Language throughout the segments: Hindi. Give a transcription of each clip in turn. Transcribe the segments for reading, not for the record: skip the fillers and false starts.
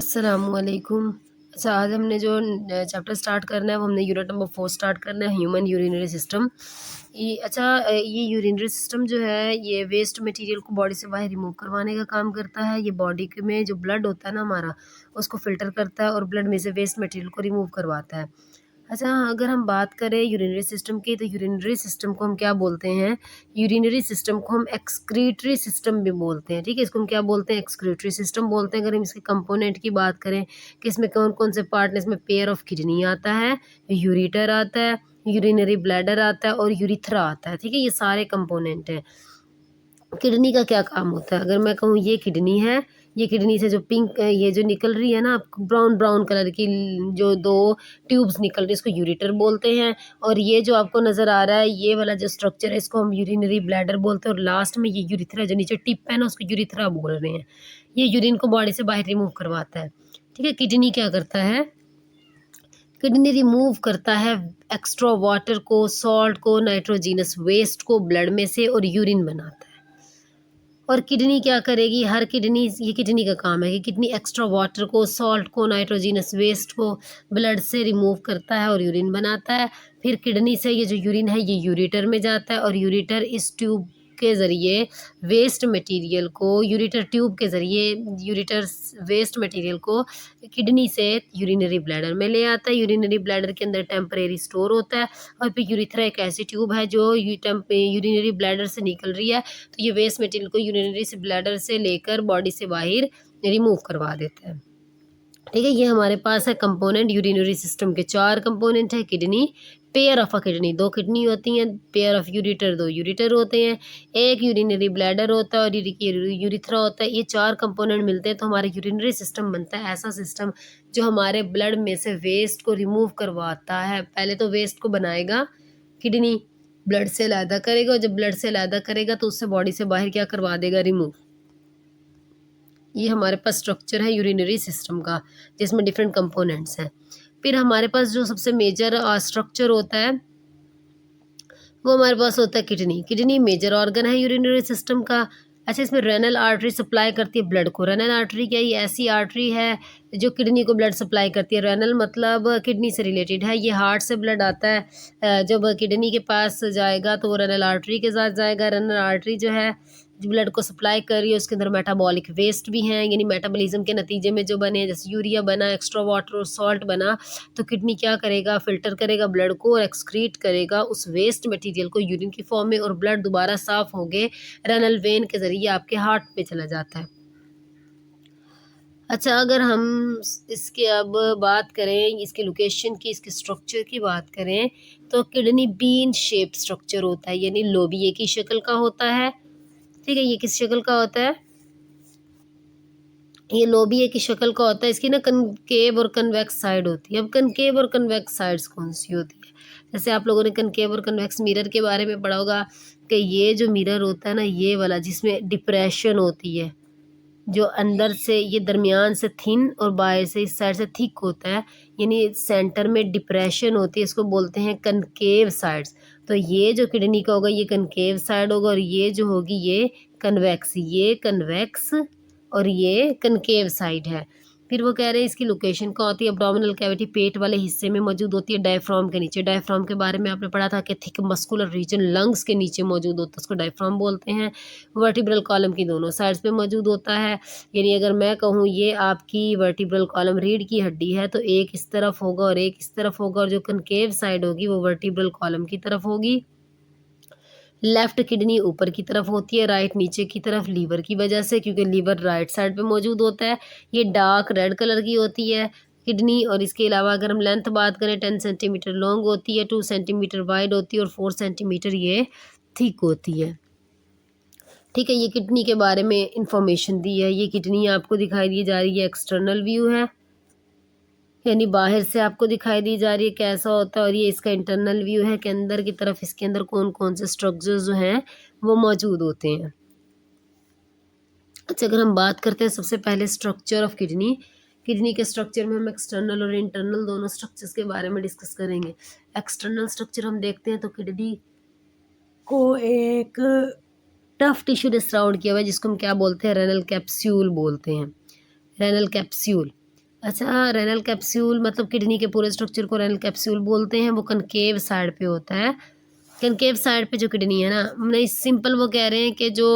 अस्सलामुअलैकुम। अच्छा, आज हमने जो चैप्टर स्टार्ट करना है वो हमने यूनिट नंबर 4 स्टार्ट करना है, ह्यूमन यूरिनरी सिस्टम। ये यूरिनरी सिस्टम जो है ये वेस्ट मटेरियल को बॉडी से बाहर रिमूव करवाने का काम करता है। ये बॉडी के में जो ब्लड होता है ना हमारा, उसको फ़िल्टर करता है और ब्लड में से वेस्ट मटेरियल को रिमूव करवाता है। अच्छा, अगर हम बात करें यूरिनरी सिस्टम की, तो यूरिनरी सिस्टम को हम क्या बोलते हैं? यूरिनरी सिस्टम को हम एक्सक्रीटरी सिस्टम भी बोलते हैं, ठीक है? इसको हम क्या बोलते हैं? एक्सक्रीटरी सिस्टम बोलते हैं। अगर हम इसके कंपोनेंट की बात करें कि इसमें कौन-कौन से पार्ट हैं, इसमें पेयर ऑफ किडनी आता है, यूरेटर आता है, यूरिनरी ब्लैडर आता है और यूरिथ्रा आता है, ठीक है? ये सारे कंपोनेंट हैं। किडनी का क्या काम होता है? अगर मैं कहूँ ये किडनी है, ये किडनी से जो पिंक ये जो निकल रही है ना ब्राउन ब्राउन कलर की जो 2 ट्यूब्स निकल रही है, इसको यूरेटर बोलते हैं। और ये जो आपको नज़र आ रहा है, ये वाला जो स्ट्रक्चर है, इसको हम यूरिनरी ब्लैडर बोलते हैं और लास्ट में ये यूरिथ्रा जो नीचे टिप है ना, उसको यूरिथ्रा बोल रहे हैं। ये यूरिन को बॉडी से बाहर रिमूव करवाता है, ठीक है? किडनी क्या करता है? किडनी रिमूव करता है एक्स्ट्रा वाटर को, सॉल्ट को, नाइट्रोजनस वेस्ट को ब्लड में से और यूरिन बनाता है। और किडनी क्या करेगी? हर किडनी ये किडनी का काम है कि किडनी एक्स्ट्रा वाटर को, सॉल्ट को, नाइट्रोजनस वेस्ट को ब्लड से रिमूव करता है और यूरिन बनाता है। फिर किडनी से ये जो यूरिन है ये यूरेटर में जाता है और यूरेटर इस ट्यूब के ज़रिए वेस्ट मटेरियल को यूरेटर ट्यूब के ज़रिए यूरेटर वेस्ट मटेरियल को किडनी से यूरिनरी ब्लैडर में ले आता है। यूरिनरी ब्लैडर के अंदर टेम्परेरी स्टोर होता है और फिर यूरिथ्रा एक ऐसी ट्यूब है जो यूरिनरी ब्लैडर से निकल रही है, तो ये वेस्ट मटेरियल को यूरिनरी से ब्लैडर से लेकर बॉडी से बाहर रिमूव करवा देता है, ठीक है? ये हमारे पास है कंपोनेंट यूरिनरी सिस्टम के। 4 कंपोनेंट है। Kidney, pair of a kidney, 2 kidney होती हैं। पेयर ऑफ यूरेटर, 2 यूरेटर होते हैं। एक यूरिनरी ब्लैडर होता है और यूरिथ्रा होता है। ये 4 कंपोनेंट मिलते हैं तो हमारा यूरिनरी सिस्टम बनता है। ऐसा सिस्टम जो हमारे ब्लड में से वेस्ट को रिमूव करवाता है। पहले तो वेस्ट को बनाएगा किडनी, ब्लड से अलहदा करेगा और जब ब्लड से अलहदा करेगा तो उससे बॉडी से बाहर क्या करवा देगा? रिमूव। ये हमारे पास स्ट्रक्चर है यूरिनरी सिस्टम का, जिसमें डिफरेंट कंपोनेंट्स हैं। फिर हमारे पास जो सबसे मेजर स्ट्रक्चर होता है वो हमारे पास होता है किडनी। किडनी मेजर ऑर्गन है यूरिनरी सिस्टम का। अच्छा, इसमें रेनल आर्टरी सप्लाई करती है ब्लड को। रेनल आर्टरी क्या है? ये ऐसी आर्टरी है जो किडनी को ब्लड सप्लाई करती है। रेनल मतलब किडनी से रिलेटेड है। ये हार्ट से ब्लड आता है, जब किडनी के पास जाएगा तो वो रेनल आर्टरी के साथ जाएगा। रेनल आर्टरी जो है जो ब्लड को सप्लाई कर रही है, उसके अंदर मेटाबॉलिक वेस्ट भी हैं, यानी मेटाबॉलिज्म के नतीजे में जो बने, जैसे यूरिया बना, एक्स्ट्रा वाटर और सॉल्ट बना, तो किडनी क्या करेगा? फ़िल्टर करेगा ब्लड को और एक्सक्रीट करेगा उस वेस्ट मटेरियल को यूरिन की फॉर्म में और ब्लड दोबारा साफ़ होके रेनल वेन के ज़रिए आपके हार्ट पे चला जाता है। अच्छा, अगर हम इसके अब बात करें इसके लोकेशन की, इसके स्ट्रक्चर की बात करें, तो किडनी बीन शेप्ड स्ट्रक्चर होता है, यानी लोबिये की शक्ल का होता है, ठीक है? ये किस शक्ल का होता है? ये लोबिये की शक्ल का होता है। इसकी ना कनकेव और कन्वेक्स साइड होती है। अब कनकेव और कन्वेक्स साइड्स कौन सी होती है? जैसे आप लोगों ने कनकेव और कन्वेक्स मिरर के बारे में पढ़ा होगा कि ये जो मिरर होता है ना, ये वाला जिसमें डिप्रेशन होती है, जो अंदर से ये दरमियान से थिन और बाहर से इस साइड से थिक होता है, यानी सेंटर में डिप्रेशन होती है, इसको बोलते हैं कनकेव साइड्स। तो ये जो किडनी का होगा ये कनकेव साइड होगा और ये जो होगी ये कन्वेक्स, ये कन्वेक्स और ये कनकेव साइड है। फिर वो कह रहे हैं इसकी लोकेशन कहाँ होती है? एब्डोमिनल कैविटी, पेट वाले हिस्से में मौजूद होती है, डायफ्राम के नीचे। डायफ्राम के बारे में आपने पढ़ा था कि थिक मस्कुलर रीजन लंग्स के नीचे मौजूद होता है, उसको डायफ्राम बोलते हैं। वर्टिब्रल कॉलम की दोनों साइड्स पे मौजूद होता है, यानी अगर मैं कहूँ ये आपकी वर्टिब्रल कॉलम रीढ़ की हड्डी है तो एक इस तरफ होगा और एक इस तरफ होगा, और जो कनकेव साइड होगी वो वर्टिब्रल कॉलम की तरफ होगी। लेफ्ट किडनी ऊपर की तरफ होती है, राइट नीचे की तरफ, लीवर की वजह से, क्योंकि लीवर राइट साइड पे मौजूद होता है। ये डार्क रेड कलर की होती है किडनी। और इसके अलावा अगर हम लेंथ बात करें, 10 सेंटीमीटर लॉन्ग होती है, 2 सेंटीमीटर वाइड होती है और 4 सेंटीमीटर ये थिक होती है, ठीक है? ये किडनी के बारे में इंफॉर्मेशन दी है। ये किडनी आपको दिखाई दी जा रही है, एक्सटर्नल व्यू है, यानी बाहर से आपको दिखाई दी जा रही है कैसा होता है, और ये इसका इंटरनल व्यू है कि अंदर की तरफ इसके अंदर कौन कौन से स्ट्रक्चर्स जो हैं वो मौजूद होते हैं। अच्छा, अगर हम बात करते हैं सबसे पहले स्ट्रक्चर ऑफ किडनी, किडनी के स्ट्रक्चर में हम एक्सटर्नल और इंटरनल दोनों स्ट्रक्चर्स के बारे में डिस्कस करेंगे। एक्सटर्नल स्ट्रक्चर हम देखते हैं तो किडनी को एक टफ टिश्यू ने सराउंड किया हुआ है, जिसको हम क्या बोलते हैं? रेनल कैप्सूल बोलते हैं, रेनल कैप्सूल। अच्छा, रेनल कैप्सूल मतलब किडनी के पूरे स्ट्रक्चर को रेनल कैप्सूल बोलते हैं। वो कनकेव साइड पे होता है। कनकेव साइड पे जो किडनी है ना, नहीं सिंपल वो कह रहे हैं कि जो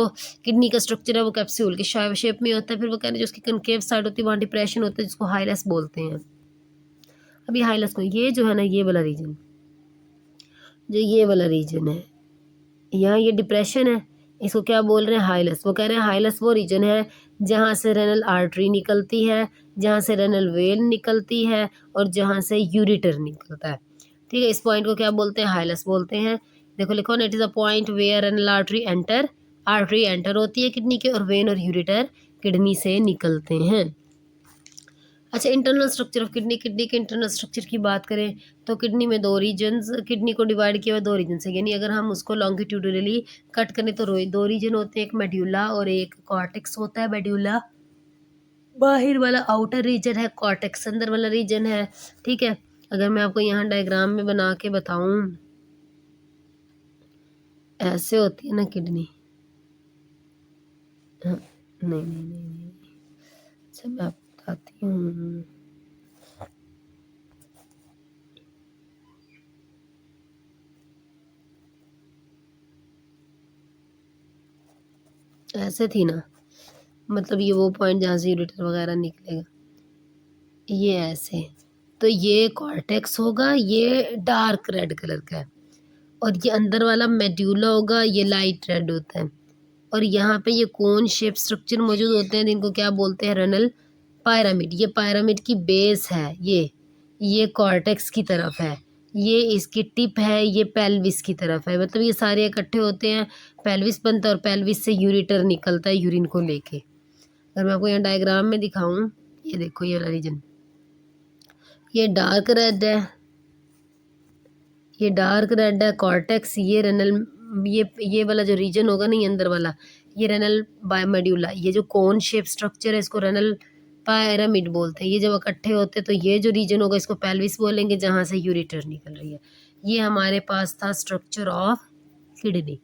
किडनी का स्ट्रक्चर है वो कैप्सूल की शेप में होता है। फिर वो कह रहे हैं जो उसकी कनकेव साइड होती है वहाँ डिप्रेशन होता है जिसको हाइलस बोलते हैं। अभी हाइलस को ये जो है ना, ये वाला रीजन, जो ये वाला रीजन है, यहाँ ये डिप्रेशन है, इसको क्या बोल रहे हैं? हाइलस। वो कह रहे हैं हाइलस वो रीजन है जहाँ से रेनल आर्टरी निकलती है, जहाँ से रेनल वेन निकलती है और जहाँ से यूरिटर निकलता है। ठीक है, इस पॉइंट को क्या बोलते हैं? हाइलस बोलते हैं। देखो लिखो ना, it is a point where renal artery enter होती है किडनी के, और वेन और यूरिटर किडनी से निकलते हैं। अच्छा, internal structure of kidney. Kidney के इंटरनल स्ट्रक्चर की बात करें तो किडनी में दो रीजन्स, किडनी को डिवाइड किया हुआ दो रीजन से, यानी अगर हम उसको लॉन्गिट्यूडनली कट करें तो दो रीजन होते हैं, एक मेड्यूला और एक कॉर्टेक्स होता है। मेड्यूला बाहर वाला आउटर रीजन है, कॉर्टेक्स अंदर वाला रीजन है। ठीक है, अगर मैं आपको यहाँ डायग्राम में बना के बताऊँ, ऐसे होती है ना किडनी। हाँ, नहीं नहीं नहीं नहीं, अच्छा मैं आपको बताती हूँ। ऐसे थी ना, मतलब ये वो पॉइंट जहाँ से यूरेटर वगैरह निकलेगा, ये ऐसे। तो ये कॉर्टेक्स होगा, ये डार्क रेड कलर का है, और ये अंदर वाला मेड्यूला होगा, ये लाइट रेड होता है। और यहाँ पे ये कोन शेप स्ट्रक्चर मौजूद होते हैं जिनको क्या बोलते हैं? Renal pyramid. ये पायरामिड की बेस है, ये कॉर्टेक्स की तरफ है, ये इसकी टिप है, ये पेल्विस की तरफ है। मतलब ये सारे इकट्ठे होते हैं, पेल्विस बनता है और पेल्विस से यूरिटर निकलता है यूरिन को लेके। अगर मैं आपको यहाँ डायग्राम में दिखाऊं, ये देखो ये वाला रीजन, ये डार्क रेड है, ये डार्क रेड है कॉर्टेक्स, ये रेनल, ये वाला जो रीजन होगा नहीं अंदर वाला, ये रेनल बायोमेड्यूला। ये जो कोन शेप स्ट्रक्चर है इसको रेनल पायरामिड बोलते हैं। ये जब इकट्ठे होते हैं तो ये जो रीजन होगा इसको पेल्विस बोलेंगे जहाँ से यूरिटर निकल रही है। ये हमारे पास था स्ट्रक्चर ऑफ किडनी।